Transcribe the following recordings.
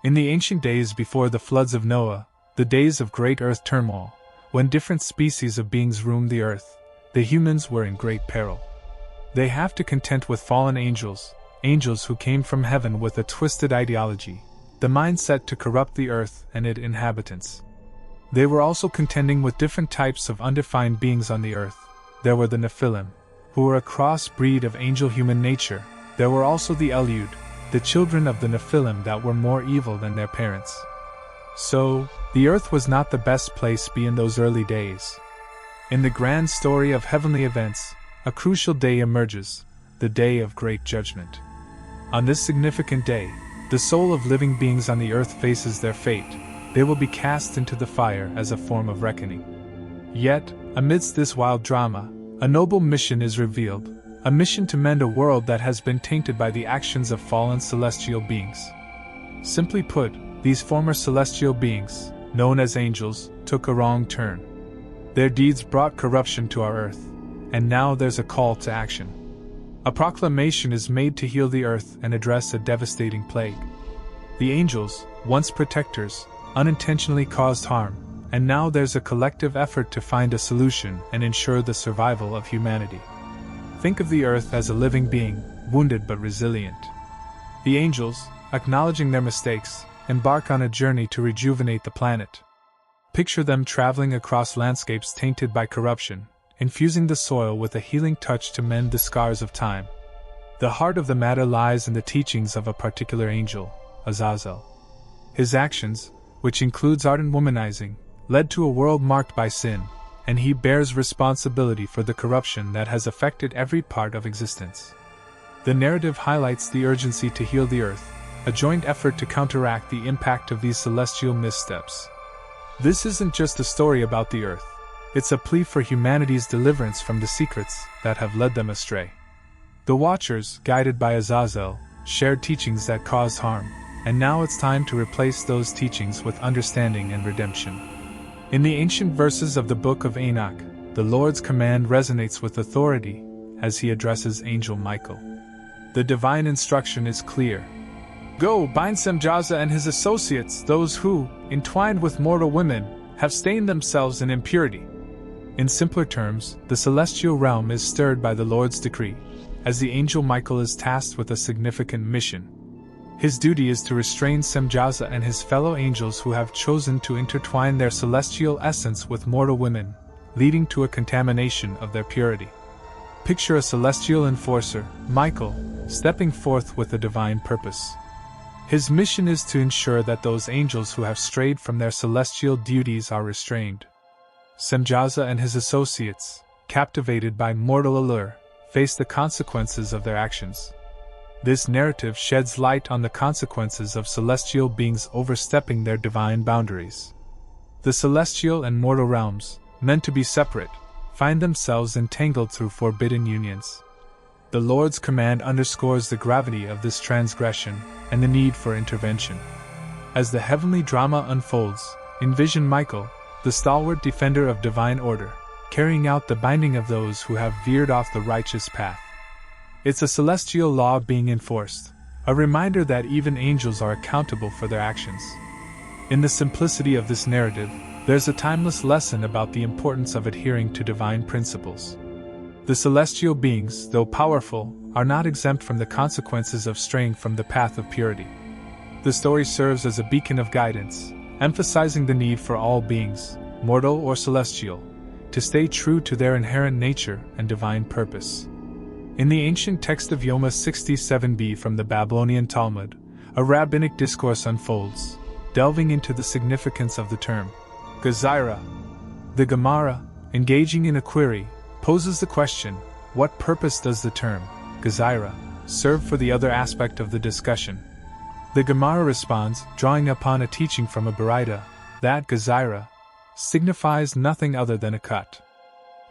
In the ancient days before the floods of Noah, the days of great earth turmoil, when different species of beings roamed the earth, the humans were in great peril. They have to contend with fallen angels, angels who came from heaven with a twisted ideology, the mindset to corrupt the earth and its inhabitants. They were also contending with different types of undefined beings on the earth. There were the Nephilim, who were a cross-breed of angel-human nature. There were also the Eliud, the children of the Nephilim that were more evil than their parents. So, the earth was not the best place to be in those early days. In the grand story of heavenly events, a crucial day emerges, the day of great judgment. On this significant day, the soul of living beings on the earth faces their fate. They will be cast into the fire as a form of reckoning. Yet, amidst this wild drama, a noble mission is revealed, a mission to mend a world that has been tainted by the actions of fallen celestial beings. Simply put, these former celestial beings, known as angels, took a wrong turn. Their deeds brought corruption to our earth, and now there's a call to action. A proclamation is made to heal the earth and address a devastating plague. The angels, once protectors, unintentionally caused harm, and now there's a collective effort to find a solution and ensure the survival of humanity. Think of the earth as a living being, wounded but resilient. The angels, acknowledging their mistakes, embark on a journey to rejuvenate the planet. Picture them traveling across landscapes tainted by corruption, infusing the soil with a healing touch to mend the scars of time. The heart of the matter lies in the teachings of a particular angel, Azazel. His actions, which includes ardent womanizing, led to a world marked by sin, and he bears responsibility for the corruption that has affected every part of existence. The narrative highlights the urgency to heal the earth, a joint effort to counteract the impact of these celestial missteps. This isn't just a story about the earth, it's a plea for humanity's deliverance from the secrets that have led them astray. The Watchers, guided by Azazel, shared teachings that caused harm, and now it's time to replace those teachings with understanding and redemption. In the ancient verses of the Book of Enoch, the Lord's command resonates with authority as he addresses Angel Michael. The divine instruction is clear. Go, bind Samzaya and his associates, those who, entwined with mortal women, have stained themselves in impurity. In simpler terms, the celestial realm is stirred by the Lord's decree, as the angel Michael is tasked with a significant mission. His duty is to restrain Samzaya and his fellow angels who have chosen to intertwine their celestial essence with mortal women, leading to a contamination of their purity. Picture a celestial enforcer, Michael, stepping forth with a divine purpose. His mission is to ensure that those angels who have strayed from their celestial duties are restrained. Samzaya and his associates, captivated by mortal allure, face the consequences of their actions. This narrative sheds light on the consequences of celestial beings overstepping their divine boundaries. The celestial and mortal realms, meant to be separate, find themselves entangled through forbidden unions. The Lord's command underscores the gravity of this transgression and the need for intervention. As the heavenly drama unfolds, envision Michael, the stalwart defender of divine order, carrying out the binding of those who have veered off the righteous path. It's a celestial law being enforced, a reminder that even angels are accountable for their actions. In the simplicity of this narrative, there's a timeless lesson about the importance of adhering to divine principles. The celestial beings, though powerful, are not exempt from the consequences of straying from the path of purity. The story serves as a beacon of guidance, emphasizing the need for all beings, mortal or celestial, to stay true to their inherent nature and divine purpose. In the ancient text of Yoma 67b from the Babylonian Talmud, a rabbinic discourse unfolds, delving into the significance of the term Gezira. The Gemara, engaging in a query, poses the question, what purpose does the term Gezira serve for the other aspect of the discussion? The Gemara responds, drawing upon a teaching from a Baraita, that Gezira signifies nothing other than a cut.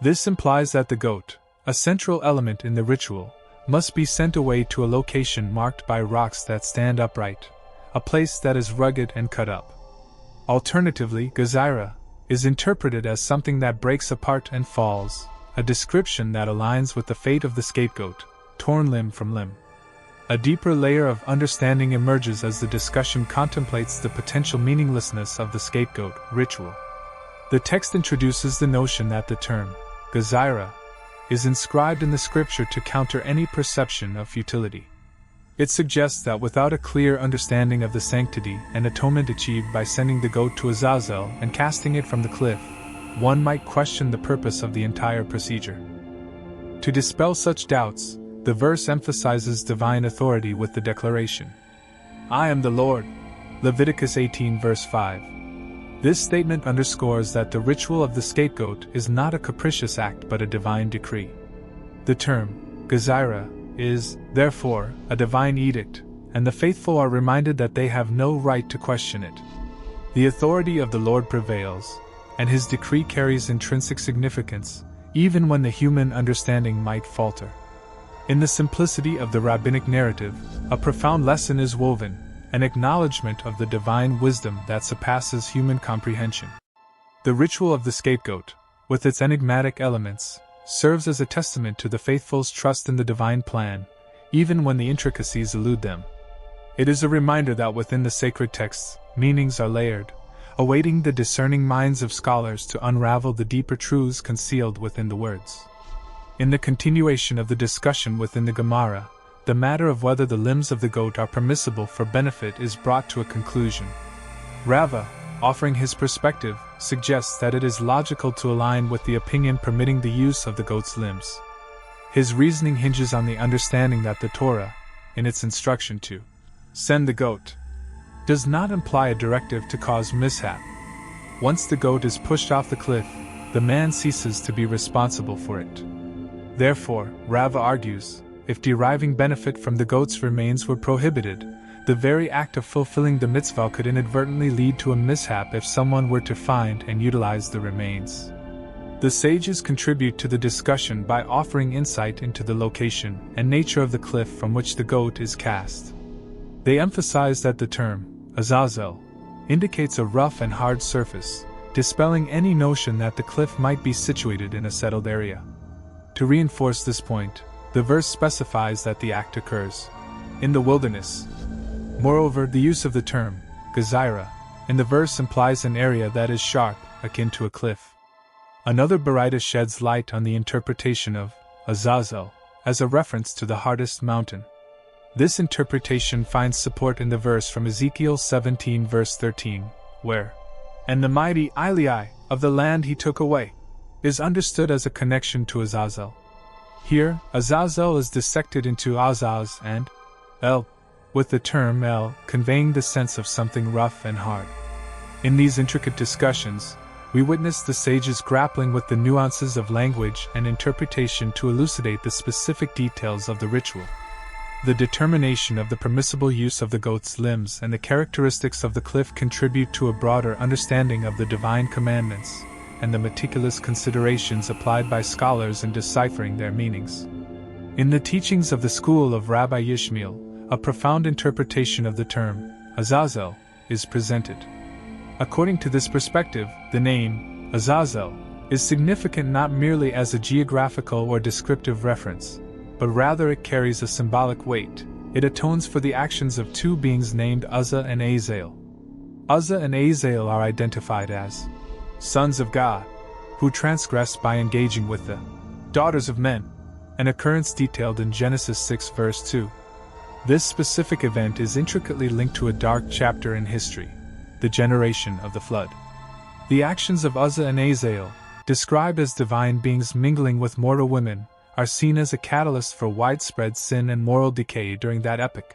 This implies that the goat, a central element in the ritual, must be sent away to a location marked by rocks that stand upright, a place that is rugged and cut up. Alternatively, Gezira is interpreted as something that breaks apart and falls, a description that aligns with the fate of the scapegoat, torn limb from limb. A deeper layer of understanding emerges as the discussion contemplates the potential meaninglessness of the scapegoat ritual. The text introduces the notion that the term, Gezira, is inscribed in the scripture to counter any perception of futility. It suggests that without a clear understanding of the sanctity and atonement achieved by sending the goat to Azazel and casting it from the cliff, one might question the purpose of the entire procedure. To dispel such doubts, the verse emphasizes divine authority with the declaration, "I am the Lord," Leviticus 18 verse 5. This statement underscores that the ritual of the scapegoat is not a capricious act but a divine decree. The term, Gezira, is, therefore, a divine edict, and the faithful are reminded that they have no right to question it. The authority of the Lord prevails, and his decree carries intrinsic significance, even when the human understanding might falter. In the simplicity of the rabbinic narrative, a profound lesson is woven, an acknowledgement of the divine wisdom that surpasses human comprehension. The ritual of the scapegoat, with its enigmatic elements, serves as a testament to the faithful's trust in the divine plan, even when the intricacies elude them. It is a reminder that within the sacred texts, meanings are layered, awaiting the discerning minds of scholars to unravel the deeper truths concealed within the words. In the continuation of the discussion within the Gemara, the matter of whether the limbs of the goat are permissible for benefit is brought to a conclusion. Rava, offering his perspective, suggests that it is logical to align with the opinion permitting the use of the goat's limbs. His reasoning hinges on the understanding that the Torah, in its instruction to send the goat, does not imply a directive to cause mishap. Once the goat is pushed off the cliff, the man ceases to be responsible for it. Therefore, Rava argues, if deriving benefit from the goat's remains were prohibited, the very act of fulfilling the mitzvah could inadvertently lead to a mishap if someone were to find and utilize the remains. The sages contribute to the discussion by offering insight into the location and nature of the cliff from which the goat is cast. They emphasize that the term, Azazel, indicates a rough and hard surface, dispelling any notion that the cliff might be situated in a settled area. To reinforce this point, the verse specifies that the act occurs in the wilderness. Moreover, the use of the term, Gezira, in the verse implies an area that is sharp, akin to a cliff. Another Baraita sheds light on the interpretation of Azazel as a reference to the hardest mountain. This interpretation finds support in the verse from Ezekiel 17 verse 13, where, "And the mighty Ilai of the land he took away," is understood as a connection to Azazel. Here, Azazel is dissected into Azaz and El, with the term El conveying the sense of something rough and hard. In these intricate discussions, we witness the sages grappling with the nuances of language and interpretation to elucidate the specific details of the ritual. The determination of the permissible use of the goat's limbs and the characteristics of the cliff contribute to a broader understanding of the divine commandments and the meticulous considerations applied by scholars in deciphering their meanings. In the teachings of the school of Rabbi Yishmael, a profound interpretation of the term, Azazel, is presented. According to this perspective, the name, Azazel, is significant not merely as a geographical or descriptive reference, but rather it carries a symbolic weight. It atones for the actions of two beings named Uzzah and Azazel. Uzzah and Azazel are identified as sons of God, who transgressed by engaging with the daughters of men, an occurrence detailed in Genesis 6 verse 2. This specific event is intricately linked to a dark chapter in history, the generation of the flood. The actions of Uzzah and Azazel, described as divine beings mingling with mortal women, are seen as a catalyst for widespread sin and moral decay during that epoch.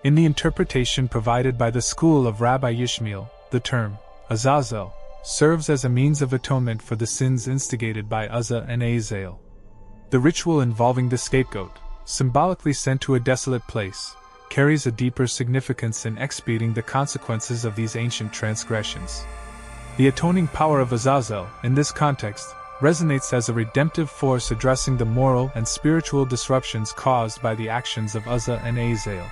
In the interpretation provided by the school of Rabbi Yishmael, the term, Azazel, serves as a means of atonement for the sins instigated by Uzzah and Azazel. The ritual involving the scapegoat, symbolically sent to a desolate place, carries a deeper significance in expiating the consequences of these ancient transgressions. The atoning power of Azazel, in this context, resonates as a redemptive force addressing the moral and spiritual disruptions caused by the actions of Uzzah and Azazel.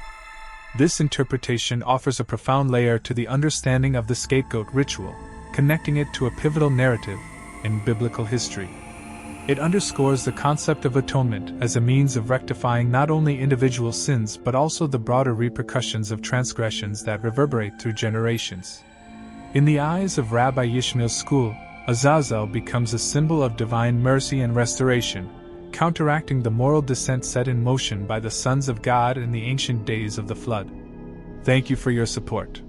This interpretation offers a profound layer to the understanding of the scapegoat ritual, connecting it to a pivotal narrative in biblical history. It underscores the concept of atonement as a means of rectifying not only individual sins but also the broader repercussions of transgressions that reverberate through generations. In the eyes of Rabbi Yishmael's school, Azazel becomes a symbol of divine mercy and restoration, counteracting the moral descent set in motion by the sons of God in the ancient days of the flood. Thank you for your support.